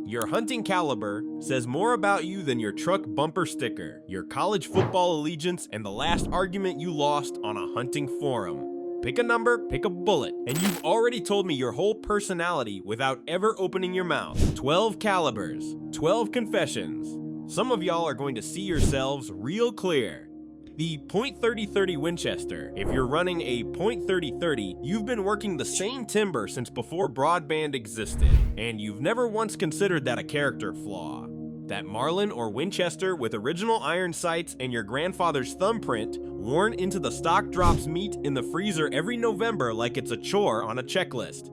Your hunting caliber says more about you than your truck bumper sticker, your college football allegiance, and the last argument you lost on a hunting forum. Pick a number, pick a bullet, and you've already told me your whole personality without ever opening your mouth. 12 calibers, 12 confessions. Some of y'all are going to see yourselves real clear. The .30-30 Winchester. If you're running a .30-30, you've been working the same timber since before broadband existed, and you've never once considered that a character flaw. That Marlin or Winchester with original iron sights and your grandfather's thumbprint worn into the stock drops meat in the freezer every November like it's a chore on a checklist.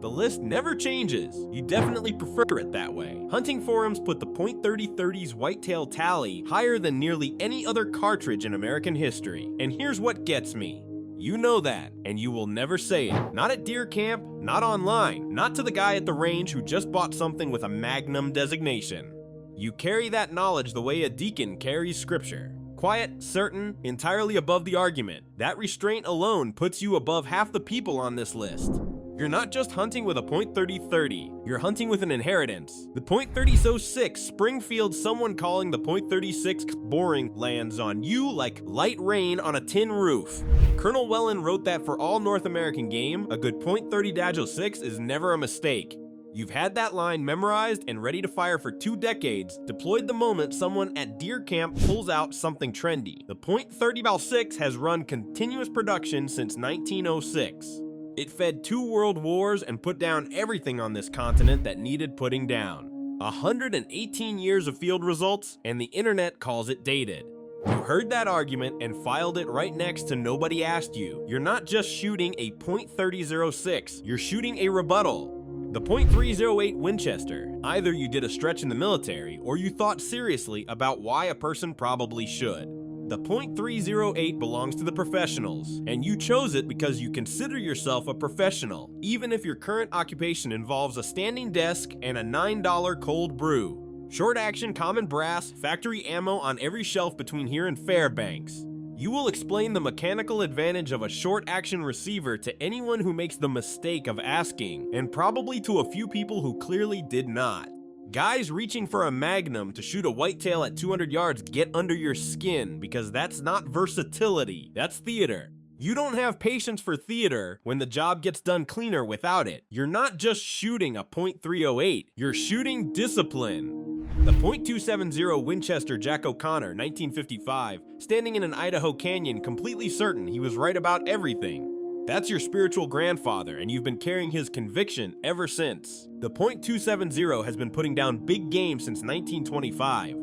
The list never changes. You definitely prefer it that way. Hunting forums put the .30-30's whitetail tally higher than nearly any other cartridge in American history. And here's what gets me. You know that, and you will never say it. Not at deer camp, not online, not to the guy at the range who just bought something with a Magnum designation. You carry that knowledge the way a deacon carries scripture. Quiet, certain, entirely above the argument. That restraint alone puts you above half the people on this list. You're not just hunting with a .30-30, you're hunting with an inheritance. The .30's so sick, Springfield someone calling the .36 boring lands on you like light rain on a tin roof. Colonel Wellen wrote that for all North American game, a good .30-06 is never a mistake. You've had that line memorized and ready to fire for 2 decades, deployed the moment someone at deer camp pulls out something trendy. The .30-06 has run continuous production since 1906. It fed 2 world wars and put down everything on this continent that needed putting down. 118 years of field results, and the internet calls it dated. You heard that argument and filed it right next to nobody asked you. You're not just shooting a .30-06, you're shooting a rebuttal. The .308 Winchester. Either you did a stretch in the military, or you thought seriously about why a person probably should. The .308 belongs to the professionals, and you chose it because you consider yourself a professional, even if your current occupation involves a standing desk and a $9 cold brew. Short action common brass, factory ammo on every shelf between here and Fairbanks. You will explain the mechanical advantage of a short action receiver to anyone who makes the mistake of asking, and probably to a few people who clearly did not. Guys reaching for a Magnum to shoot a whitetail at 200 yards get under your skin because that's not versatility, that's theater. You don't have patience for theater when the job gets done cleaner without it. You're not just shooting a .308, you're shooting discipline. The .270 Winchester Jack O'Connor, 1955, standing in an Idaho canyon completely certain he was right about everything. That's your spiritual grandfather, and you've been carrying his conviction ever since. The .270 has been putting down big game since 1925.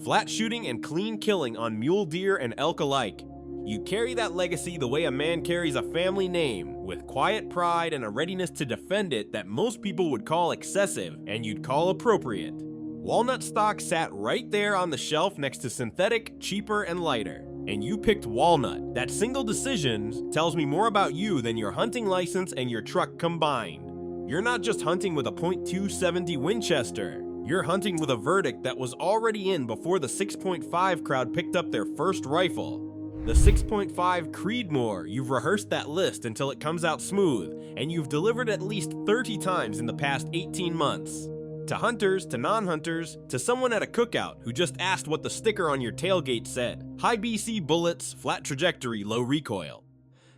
Flat shooting and clean killing on mule deer and elk alike. You carry that legacy the way a man carries a family name, with quiet pride and a readiness to defend it that most people would call excessive, and you'd call appropriate. Walnut stock sat right there on the shelf next to synthetic, cheaper, and lighter. And you picked walnut. That single decision tells me more about you than your hunting license and your truck combined. You're not just hunting with a .270 Winchester. You're hunting with a verdict that was already in before the 6.5 crowd picked up their first rifle. The 6.5 Creedmoor, you've rehearsed that list until it comes out smooth, and you've delivered at least 30 times in the past 18 months. To hunters, to non-hunters, to someone at a cookout who just asked what the sticker on your tailgate said. High BC bullets, flat trajectory, low recoil.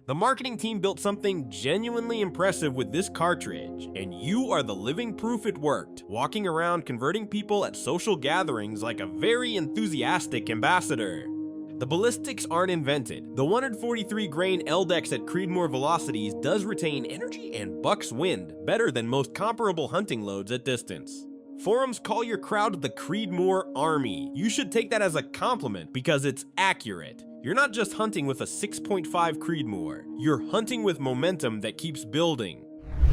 The marketing team built something genuinely impressive with this cartridge, and you are the living proof it worked, walking around converting people at social gatherings like a very enthusiastic ambassador. The ballistics aren't invented. The 143 grain LDEX at Creedmoor velocities does retain energy and bucks wind better than most comparable hunting loads at distance. Forums call your crowd the Creedmoor Army. You should take that as a compliment because it's accurate. You're not just hunting with a 6.5 Creedmoor, you're hunting with momentum that keeps building.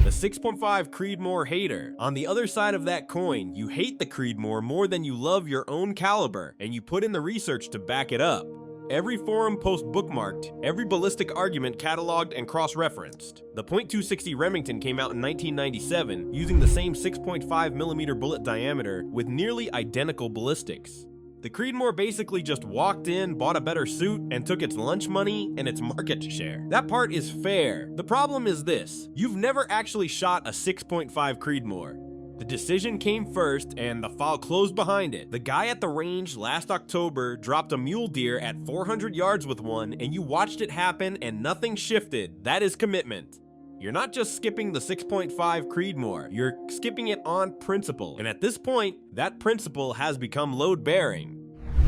The 6.5 Creedmoor hater. On the other side of that coin, you hate the Creedmoor more than you love your own caliber, and you put in the research to back it up. Every forum post bookmarked, every ballistic argument cataloged and cross-referenced. The .260 Remington came out in 1997 using the same 6.5mm bullet diameter with nearly identical ballistics. The Creedmoor basically just walked in, bought a better suit, and took its lunch money and its market share. That part is fair. The problem is this: you've never actually shot a 6.5 Creedmoor. The decision came first, and the file closed behind it. The guy at the range last October dropped a mule deer at 400 yards with one, and you watched it happen and nothing shifted. That is commitment. You're not just skipping the 6.5 Creedmoor, you're skipping it on principle. And at this point, that principle has become load-bearing.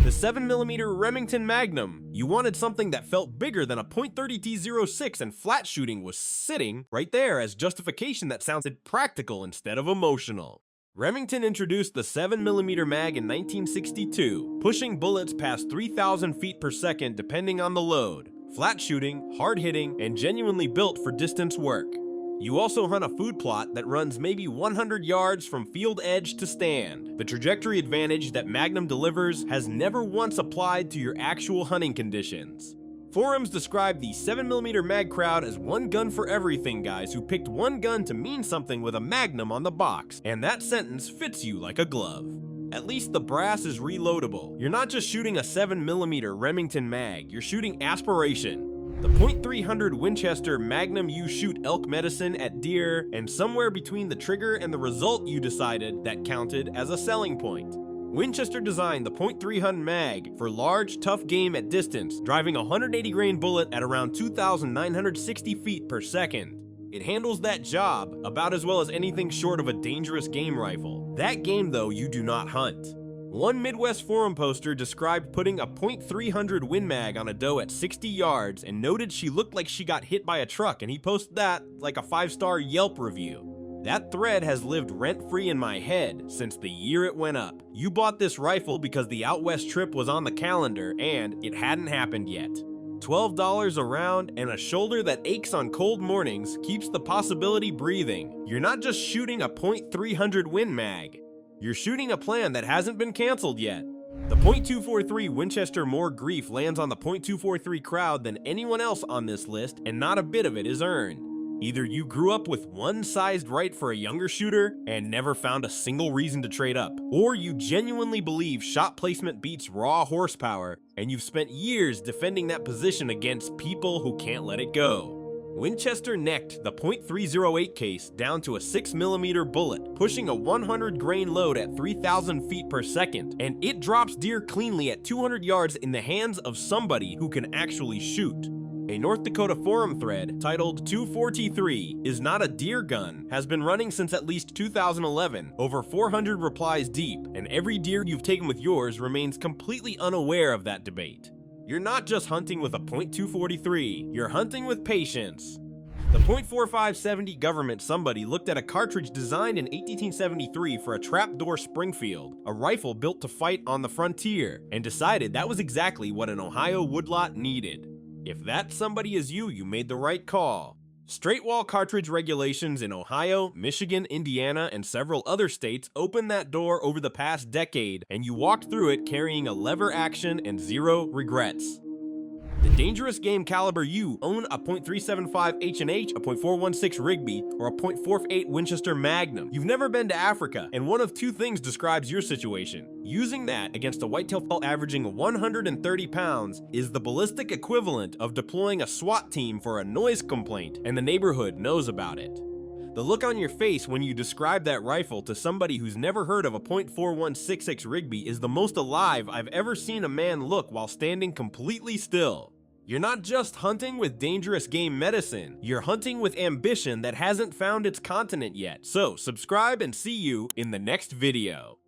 The 7mm Remington Magnum. You wanted something that felt bigger than a .30 D06, and flat shooting was sitting right there as justification that sounded practical instead of emotional. Remington introduced the 7mm mag in 1962, pushing bullets past 3,000 feet per second depending on the load. Flat shooting, hard hitting, and genuinely built for distance work. You also hunt a food plot that runs maybe 100 yards from field edge to stand. The trajectory advantage that Magnum delivers has never once applied to your actual hunting conditions. Forums describe the 7mm mag crowd as one gun for everything guys who picked one gun to mean something with a Magnum on the box, and that sentence fits you like a glove. At least the brass is reloadable. You're not just shooting a 7mm Remington mag, you're shooting aspiration. The .300 Winchester Magnum, you shoot elk medicine at deer, and somewhere between the trigger and the result you decided that counted as a selling point. Winchester designed the .300 mag for large, tough game at distance, driving a 180 grain bullet at around 2,960 feet per second. It handles that job about as well as anything short of a dangerous game rifle. That game, though, you do not hunt. One Midwest forum poster described putting a .300 Win Mag on a doe at 60 yards and noted she looked like she got hit by a truck, and he posted that like a 5-star Yelp review. That thread has lived rent-free in my head since the year it went up. You bought this rifle because the out west trip was on the calendar and it hadn't happened yet. $12 a round and a shoulder that aches on cold mornings keeps the possibility breathing. You're not just shooting a .300 Win Mag. You're shooting a plan that hasn't been canceled yet. The .243 Winchester more grief lands on the .243 crowd than anyone else on this list, and not a bit of it is earned. Either you grew up with one sized right for a younger shooter and never found a single reason to trade up, or you genuinely believe shot placement beats raw horsepower, and you've spent years defending that position against people who can't let it go. Winchester necked the .308 case down to a 6mm bullet, pushing a 100 grain load at 3,000 feet per second, and it drops deer cleanly at 200 yards in the hands of somebody who can actually shoot. A North Dakota forum thread titled 243 is not a deer gun has been running since at least 2011, over 400 replies deep, and every deer you've taken with yours remains completely unaware of that debate. You're not just hunting with a .243, you're hunting with patience. The .4570 government somebody looked at a cartridge designed in 1873 for a trapdoor Springfield, a rifle built to fight on the frontier, and decided that was exactly what an Ohio woodlot needed. If that somebody is you, you made the right call. Straight wall cartridge regulations in Ohio, Michigan, Indiana, and several other states opened that door over the past decade, and you walked through it carrying a lever action and zero regrets. The dangerous game caliber you own a .375 H&H, a .416 Rigby, or a .48 Winchester Magnum. You've never been to Africa, and one of two things describes your situation. Using that against a whitetail fall averaging 130 pounds is the ballistic equivalent of deploying a SWAT team for a noise complaint, and the neighborhood knows about it. The look on your face when you describe that rifle to somebody who's never heard of a .4166 Rigby is the most alive I've ever seen a man look while standing completely still. You're not just hunting with dangerous game medicine, you're hunting with ambition that hasn't found its continent yet. So subscribe and see you in the next video.